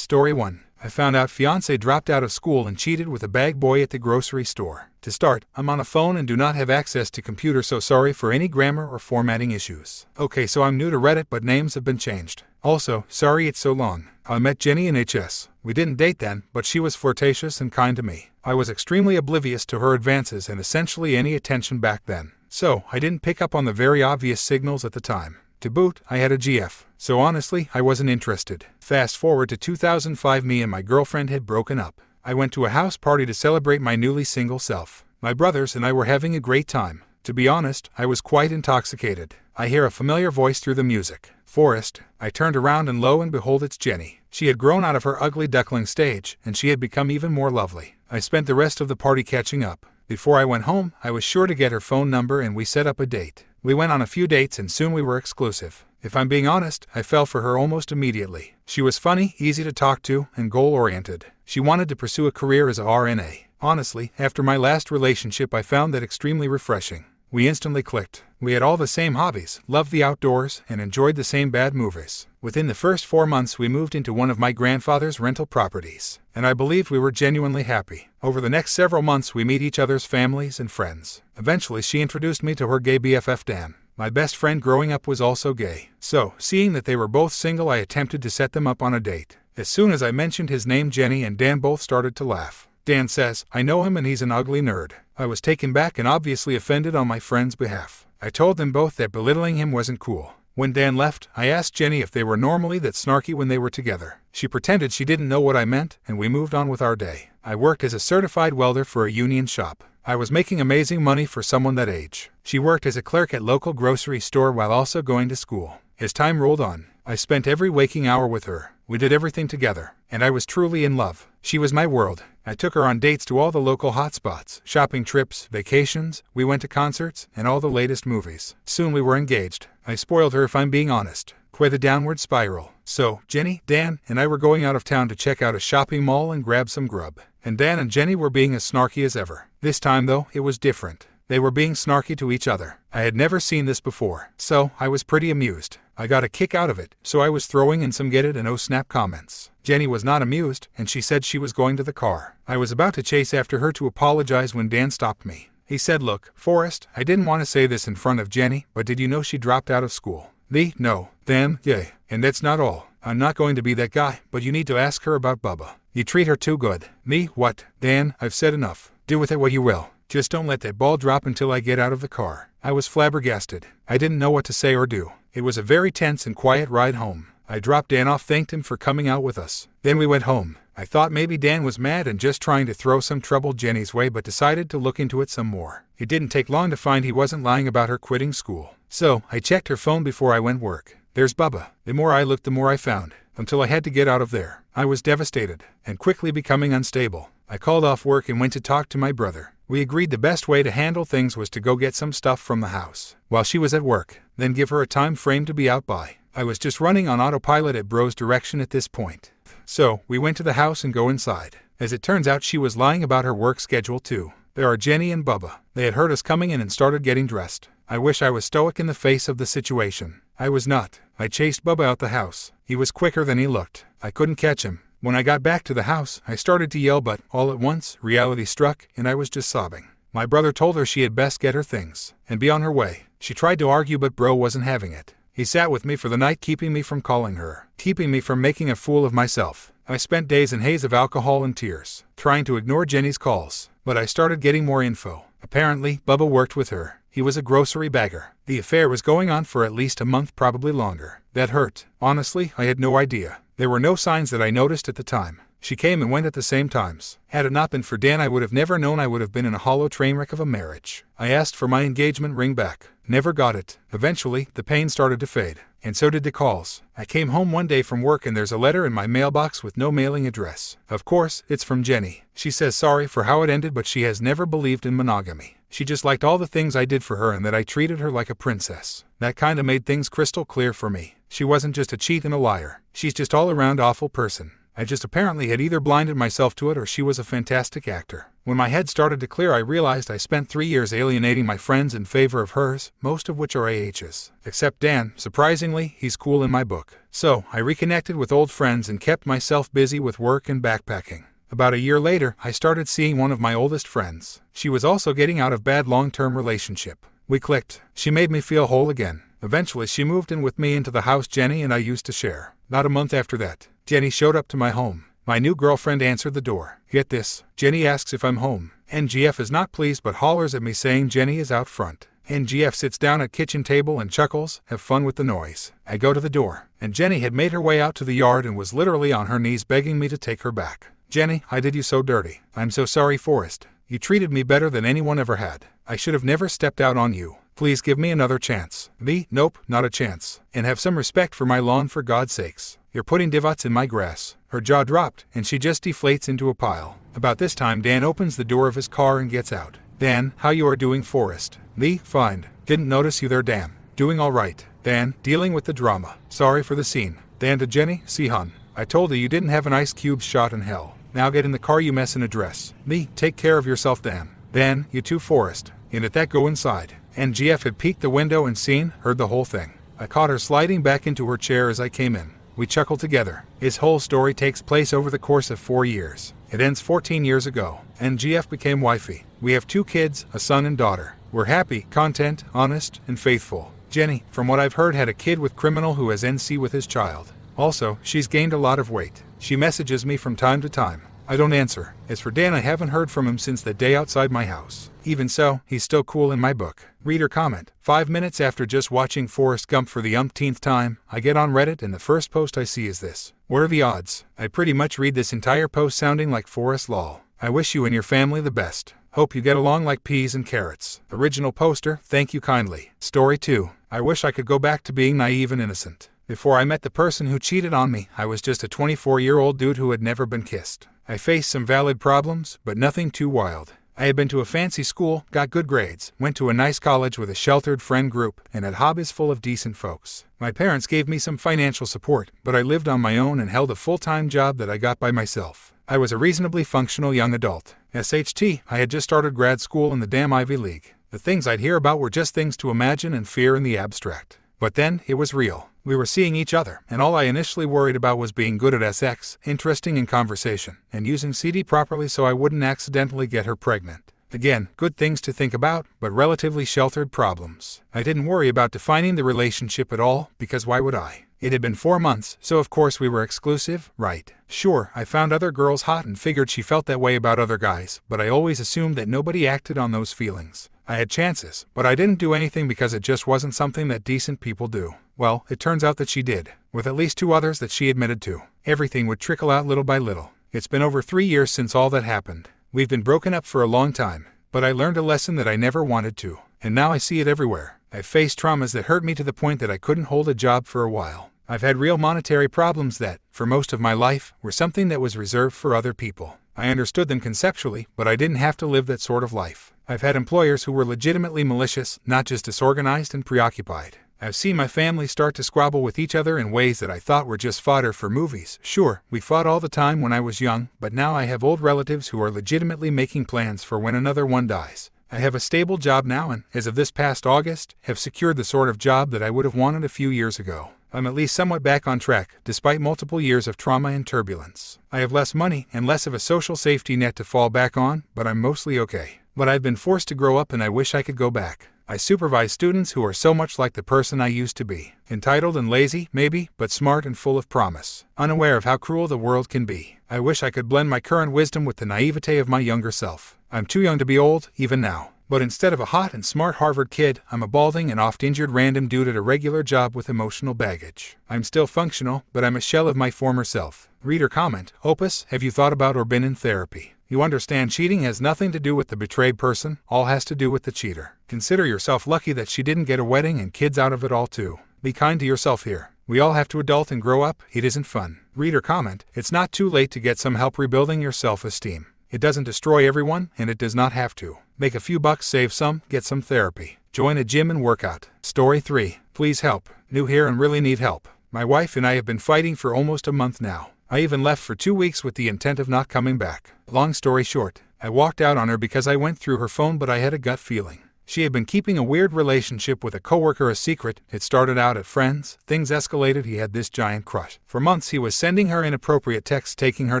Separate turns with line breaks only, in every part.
Story 1. I found out fiance dropped out of school and cheated with a bag boy at the grocery store. To start, I'm on a phone and do not have access to computer, so sorry for any grammar or formatting issues. Okay, so I'm new to Reddit, but names have been changed. Also, sorry it's so long. I met Jenny in HS. We didn't date then, but she was flirtatious and kind to me. I was extremely oblivious to her advances and essentially any attention back then. So, I didn't pick up on the very obvious signals at the time. To boot, I had a GF, so honestly, I wasn't interested. Fast forward to 2005, me and my girlfriend had broken up. I went to a house party to celebrate my newly single self. My brothers and I were having a great time. To be honest, I was quite intoxicated. I hear a familiar voice through the music. Forrest. I turned around and lo and behold, it's Jenny. She had grown out of her ugly duckling stage, and she had become even more lovely. I spent the rest of the party catching up. Before I went home, I was sure to get her phone number and we set up a date. We went on a few dates and soon we were exclusive. If I'm being honest, I fell for her almost immediately. She was funny, easy to talk to, and goal-oriented. She wanted to pursue a career as a RNA. Honestly, after my last relationship, I found that extremely refreshing. We instantly clicked. We had all the same hobbies, loved the outdoors, and enjoyed the same bad movies. Within the first 4 months, we moved into one of my grandfather's rental properties, and I believed we were genuinely happy. Over the next several months, we meet each other's families and friends. Eventually, she introduced me to her gay BFF, Dan. My best friend growing up was also gay. So, seeing that they were both single, I attempted to set them up on a date. As soon as I mentioned his name, Jenny and Dan both started to laugh. Dan says, "I know him and he's an ugly nerd." I was taken back and obviously offended on my friend's behalf. I told them both that belittling him wasn't cool. When Dan left, I asked Jenny if they were normally that snarky when they were together. She pretended she didn't know what I meant, and we moved on with our day. I worked as a certified welder for a union shop. I was making amazing money for someone that age. She worked as a clerk at local grocery store while also going to school. As time rolled on, I spent every waking hour with her. We did everything together, and I was truly in love. She was my world. I took her on dates to all the local hotspots, shopping trips, vacations, we went to concerts, and all the latest movies. Soon we were engaged. I spoiled her, if I'm being honest. Quite a downward spiral. So, Jenny, Dan, and I were going out of town to check out a shopping mall and grab some grub. And Dan and Jenny were being as snarky as ever. This time though, it was different. They were being snarky to each other. I had never seen this before, so I was pretty amused. I got a kick out of it, so I was throwing in some get it and oh snap comments. Jenny was not amused, and she said she was going to the car. I was about to chase after her to apologize when Dan stopped me. He said, "Look, Forrest, I didn't want to say this in front of Jenny, but did you know she dropped out of school?" No, them, yeah, and that's not all. I'm not going to be that guy, but you need to ask her about Bubba. You treat her too good. Me, what? Dan, I've said enough. Do with it what you will. Just don't let that ball drop until I get out of the car. I was flabbergasted. I didn't know what to say or do. It was a very tense and quiet ride home. I dropped Dan off, thanked him for coming out with us. Then we went home. I thought maybe Dan was mad and just trying to throw some trouble Jenny's way, but decided to look into it some more. It didn't take long to find he wasn't lying about her quitting school. So, I checked her phone before I went work. There's Bubba. The more I looked, the more I found, until I had to get out of there. I was devastated, and quickly becoming unstable. I called off work and went to talk to my brother. We agreed the best way to handle things was to go get some stuff from the house while she was at work, then give her a time frame to be out by. I was just running on autopilot at bro's direction at this point. So, we went to the house and go inside. As it turns out, she was lying about her work schedule too. There are Jenny and Bubba. They had heard us coming in and started getting dressed. I wish I was stoic in the face of the situation. I was not. I chased Bubba out the house. He was quicker than he looked. I couldn't catch him. When I got back to the house, I started to yell, but all at once, reality struck, and I was just sobbing. My brother told her she had best get her things and be on her way. She tried to argue, but bro wasn't having it. He sat with me for the night, keeping me from calling her, keeping me from making a fool of myself. I spent days in haze of alcohol and tears, trying to ignore Jenny's calls, but I started getting more info. Apparently, Bubba worked with her. He was a grocery bagger. The affair was going on for at least a month, probably longer. That hurt. Honestly, I had no idea. There were no signs that I noticed at the time. She came and went at the same times. Had it not been for Dan, I would have never known. I would have been in a hollow train wreck of a marriage. I asked for my engagement ring back. Never got it. Eventually, the pain started to fade, and so did the calls. I came home one day from work and there's a letter in my mailbox with no mailing address. Of course, it's from Jenny. She says sorry for how it ended, but she has never believed in monogamy. She just liked all the things I did for her and that I treated her like a princess. That kinda made things crystal clear for me. She wasn't just a cheat and a liar. She's just all around awful person. I just apparently had either blinded myself to it or she was a fantastic actor. When my head started to clear, I realized I spent 3 years alienating my friends in favor of hers, most of which are AHs. Except Dan, surprisingly, he's cool in my book. So, I reconnected with old friends and kept myself busy with work and backpacking. About a year later, I started seeing one of my oldest friends. She was also getting out of bad long-term relationship. We clicked. She made me feel whole again. Eventually, she moved in with me into the house Jenny and I used to share. Not a month after that, Jenny showed up to my home. My new girlfriend answered the door. Get this, Jenny asks if I'm home. NGF is not pleased but hollers at me saying Jenny is out front. NGF sits down at kitchen table and chuckles, have fun with the noise. I go to the door, and Jenny had made her way out to the yard and was literally on her knees begging me to take her back. Jenny, I did you so dirty. I'm so sorry, Forrest. You treated me better than anyone ever had. I should have never stepped out on you. Please give me another chance. Me? Nope, not a chance. And have some respect for my lawn for God's sakes. You're putting divots in my grass. Her jaw dropped, and she just deflates into a pile. About this time, Dan opens the door of his car and gets out. Dan, how you are doing, Forrest? Me? Fine. Didn't notice you there, Dan. Doing all right. Dan, dealing with the drama. Sorry for the scene. Dan to Jenny, see hun. I told her you didn't have an ice cube shot in hell. Now get in the car, you mess in a dress. Me, take care of yourself, Dan. Dan, you too, Forrest. And at that, go inside. NGF had peeked the window and heard the whole thing. I caught her sliding back into her chair as I came in. We chuckled together. His whole story takes place over the course of 4 years. It ends 14 years ago. NGF became wifey. We have 2 kids, a son and daughter. We're happy, content, honest, and faithful. Jenny, from what I've heard, had a kid with criminal who has NC with his child. Also, she's gained a lot of weight. She messages me from time to time. I don't answer. As for Dan, I haven't heard from him since that day outside my house. Even so, he's still cool in my book. Reader comment. 5 minutes after just watching Forrest Gump for the umpteenth time, I get on Reddit and the first post I see is this. What are the odds? I pretty much read this entire post sounding like Forrest lol. I wish you and your family the best. Hope you get along like peas and carrots. Original poster, thank you kindly. Story 2. I wish I could go back to being naive and innocent. Before I met the person who cheated on me, I was just a 24-year-old dude who had never been kissed. I faced some valid problems, but nothing too wild. I had been to a fancy school, got good grades, went to a nice college with a sheltered friend group, and had hobbies full of decent folks. My parents gave me some financial support, but I lived on my own and held a full-time job that I got by myself. I was a reasonably functional young adult. SHT, I had just started grad school in the damn Ivy League. The things I'd hear about were just things to imagine and fear in the abstract. But then, it was real. We were seeing each other, and all I initially worried about was being good at sex, interesting in conversation, and using CD properly so I wouldn't accidentally get her pregnant. Again, good things to think about, but relatively sheltered problems. I didn't worry about defining the relationship at all, because why would I? It had been 4 months, so of course we were exclusive, right? Sure, I found other girls hot and figured she felt that way about other guys, but I always assumed that nobody acted on those feelings. I had chances, but I didn't do anything because it just wasn't something that decent people do. Well, it turns out that she did, with at least 2 others that she admitted to. Everything would trickle out little by little. It's been over 3 years since all that happened. We've been broken up for a long time, but I learned a lesson that I never wanted to, and now I see it everywhere. I've faced traumas that hurt me to the point that I couldn't hold a job for a while. I've had real monetary problems that, for most of my life, were something that was reserved for other people. I understood them conceptually, but I didn't have to live that sort of life. I've had employers who were legitimately malicious, not just disorganized and preoccupied. I've seen my family start to squabble with each other in ways that I thought were just fodder for movies. Sure, we fought all the time when I was young, but now I have old relatives who are legitimately making plans for when another one dies. I have a stable job now and, as of this past August, have secured the sort of job that I would have wanted a few years ago. I'm at least somewhat back on track, despite multiple years of trauma and turbulence. I have less money and less of a social safety net to fall back on, but I'm mostly okay. But I've been forced to grow up and I wish I could go back. I supervise students who are so much like the person I used to be. Entitled and lazy, maybe, but smart and full of promise. Unaware of how cruel the world can be. I wish I could blend my current wisdom with the naivete of my younger self. I'm too young to be old, even now. But instead of a hot and smart Harvard kid, I'm a balding and oft-injured random dude at a regular job with emotional baggage. I'm still functional, but I'm a shell of my former self. Reader comment. Opus, have you thought about or been in therapy? You understand cheating has nothing to do with the betrayed person, all has to do with the cheater. Consider yourself lucky that she didn't get a wedding and kids out of it all too. Be kind to yourself here. We all have to adult and grow up, it isn't fun. Reader comment. It's not too late to get some help rebuilding your self-esteem. It doesn't destroy everyone, and it does not have to. Make a few bucks, save some, get some therapy. Join a gym and work out. Story 3. Please help. New here and really need help. My wife and I have been fighting for almost a month now. I even left for 2 weeks with the intent of not coming back. Long story short, I walked out on her because I went through her phone, but I had a gut feeling. She had been keeping a weird relationship with a coworker a secret. It started out at friends. Things escalated. He had this giant crush. For months he was sending her inappropriate texts, taking her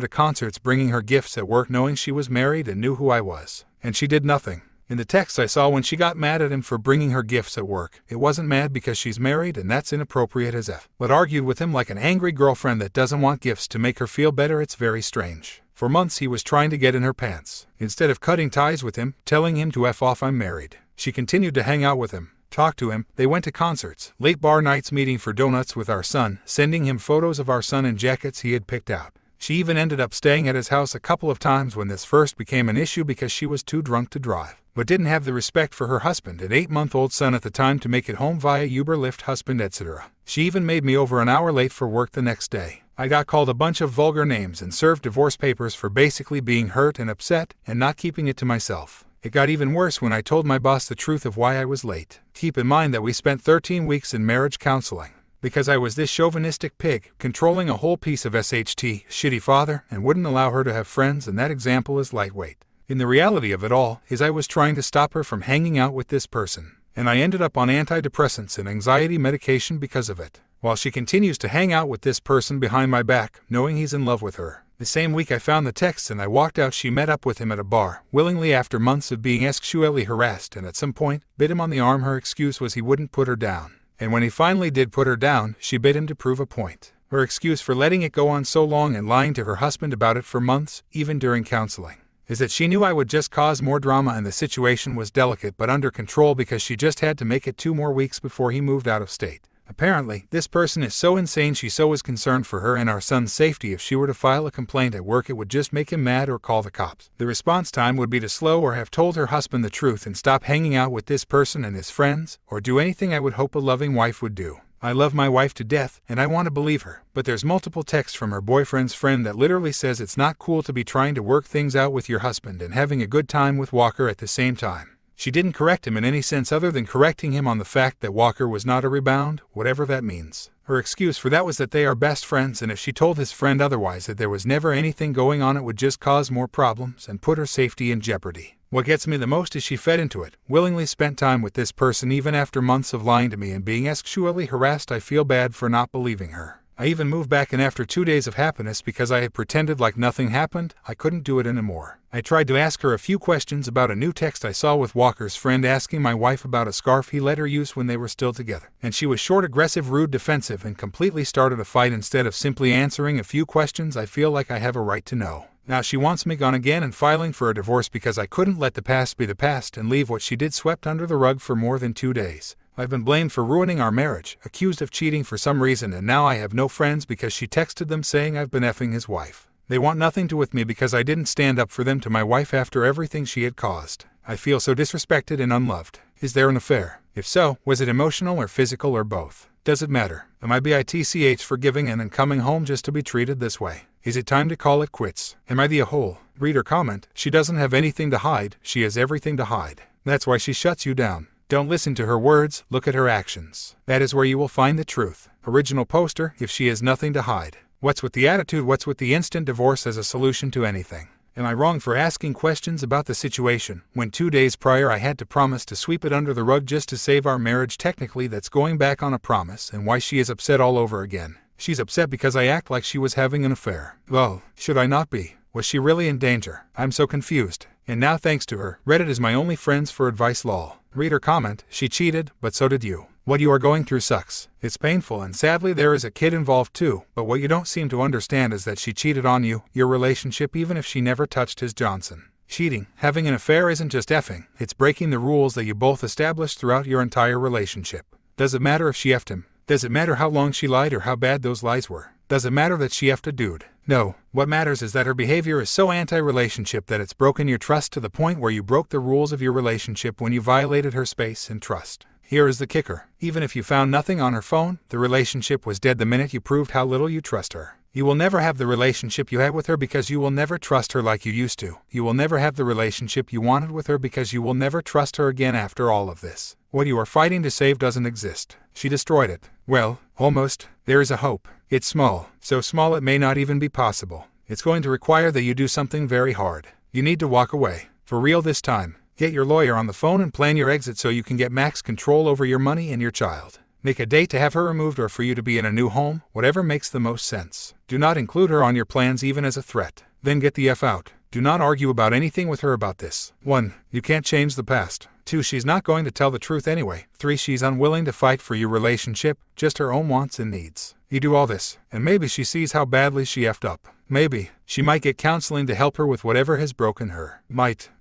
to concerts, bringing her gifts at work, knowing she was married and knew who I was. And she did nothing. In the text I saw when she got mad at him for bringing her gifts at work, it wasn't mad because she's married and that's inappropriate as F, but argued with him like an angry girlfriend that doesn't want gifts to make her feel better. It's very strange. For months he was trying to get in her pants. Instead of cutting ties with him, telling him to F off, I'm married, she continued to hang out with him, talk to him. They went to concerts, late bar nights, meeting for donuts with our son, sending him photos of our son in jackets he had picked out. She even ended up staying at his house a couple of times when this first became an issue because she was too drunk to drive, but didn't have the respect for her husband and 8-month-old son at the time to make it home via Uber, Lyft, husband, etc. She even made me over an hour late for work the next day. I got called a bunch of vulgar names and served divorce papers for basically being hurt and upset and not keeping it to myself. It got even worse when I told my boss the truth of why I was late. Keep in mind that we spent 13 weeks in marriage counseling. Because I was this chauvinistic pig, controlling a whole piece of SHT, shitty father, and wouldn't allow her to have friends, and that example is lightweight. In the reality of it all is I was trying to stop her from hanging out with this person, and I ended up on antidepressants and anxiety medication because of it, while she continues to hang out with this person behind my back, knowing he's in love with her. The same week I found the texts and I walked out. She met up with him at a bar, willingly, after months of being sexually harassed, and at some point, bit him on the arm. Her excuse was he wouldn't put her down. And when he finally did put her down, she bit him to prove a point. Her excuse for letting it go on so long and lying to her husband about it for months, even during counseling, is that she knew I would just cause more drama and the situation was delicate but under control because she just had to make it 2 more weeks before he moved out of state. Apparently, this person is so insane. She so is concerned for her and our son's safety. If she were to file a complaint at work, it would just make him mad or call the cops. The response time would be to slow or have told her husband the truth and stop hanging out with this person and his friends, or do anything I would hope a loving wife would do. I love my wife to death, and I want to believe her, but there's multiple texts from her boyfriend's friend that literally says it's not cool to be trying to work things out with your husband and having a good time with Walker at the same time. She didn't correct him in any sense other than correcting him on the fact that Walker was not a rebound, whatever that means. Her excuse for that was that they are best friends, and if she told his friend otherwise that there was never anything going on, it would just cause more problems and put her safety in jeopardy. What gets me the most is she fed into it, willingly spent time with this person even after months of lying to me and being sexually harassed. I feel bad for not believing her. I even moved back in after 2 days of happiness because I had pretended like nothing happened. I couldn't do it anymore. I tried to ask her a few questions about a new text I saw with Walker's friend asking my wife about a scarf he let her use when they were still together. And she was short, aggressive, rude, defensive, and completely started a fight instead of simply answering a few questions I feel like I have a right to know. Now she wants me gone again and filing for a divorce because I couldn't let the past be the past and leave what she did swept under the rug for more than 2 days. I've been blamed for ruining our marriage, accused of cheating for some reason, and now I have no friends because she texted them saying I've been effing his wife. They want nothing to with me because I didn't stand up for them to my wife after everything she had caused. I feel so disrespected and unloved. Is there an affair? If so, was it emotional or physical or both? Does it matter? Am I bitch forgiving and then coming home just to be treated this way? Is it time to call it quits? Am I the a-hole? Reader comment, she doesn't have anything to hide, she has everything to hide. That's why she shuts you down. Don't listen to her words, look at her actions. That is where you will find the truth. Original poster, if she has nothing to hide. What's with the attitude? What's with the instant divorce as a solution to anything? Am I wrong for asking questions about the situation, when 2 days prior I had to promise to sweep it under the rug just to save our marriage? Technically that's going back on a promise, and why she is upset all over again. She's upset because I act like she was having an affair. Well, should I not be? Was she really in danger? I'm so confused. And now thanks to her, Reddit is my only friends for advice lol. Reader comment, she cheated, but so did you. What you are going through sucks. It's painful and sadly there is a kid involved too, but what you don't seem to understand is that she cheated on you, your relationship, even if she never touched his Johnson. Cheating, having an affair isn't just effing, it's breaking the rules that you both established throughout your entire relationship. Does it matter if she effed him? Does it matter how long she lied or how bad those lies were? Does it matter that she effed a dude? No. What matters is that her behavior is so anti-relationship that it's broken your trust to the point where you broke the rules of your relationship when you violated her space and trust. here is the kicker. Even if you found nothing on her phone, the relationship was dead the minute you proved how little you trust her. You will never have the relationship you had with her because you will never trust her like you used to. You will never have the relationship you wanted with her because you will never trust her again after all of this. What you are fighting to save doesn't exist. She destroyed it. Well, almost. There is a hope. It's small. So small it may not even be possible. It's going to require that you do something very hard. You need to walk away. For real this time. Get your lawyer on the phone and plan your exit so you can get max control over your money and your child. Make a date to have her removed or for you to be in a new home, whatever makes the most sense. Do not include her on your plans even as a threat. Then get the F out. Do not argue about anything with her about this. 1. You can't change the past. 2. She's not going to tell the truth anyway. 3. She's unwilling to fight for your relationship, just her own wants and needs. You do all this, and maybe she sees how badly she effed up. Maybe she might get counseling to help her with whatever has broken her.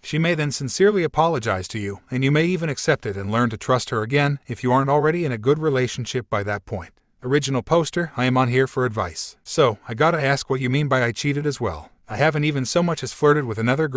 She may then sincerely apologize to you, and you may even accept it and learn to trust her again if you aren't already in a good relationship by that point. Original poster, I am on here for advice. So, I gotta ask what you mean by I cheated as well. I haven't even so much as flirted with another girl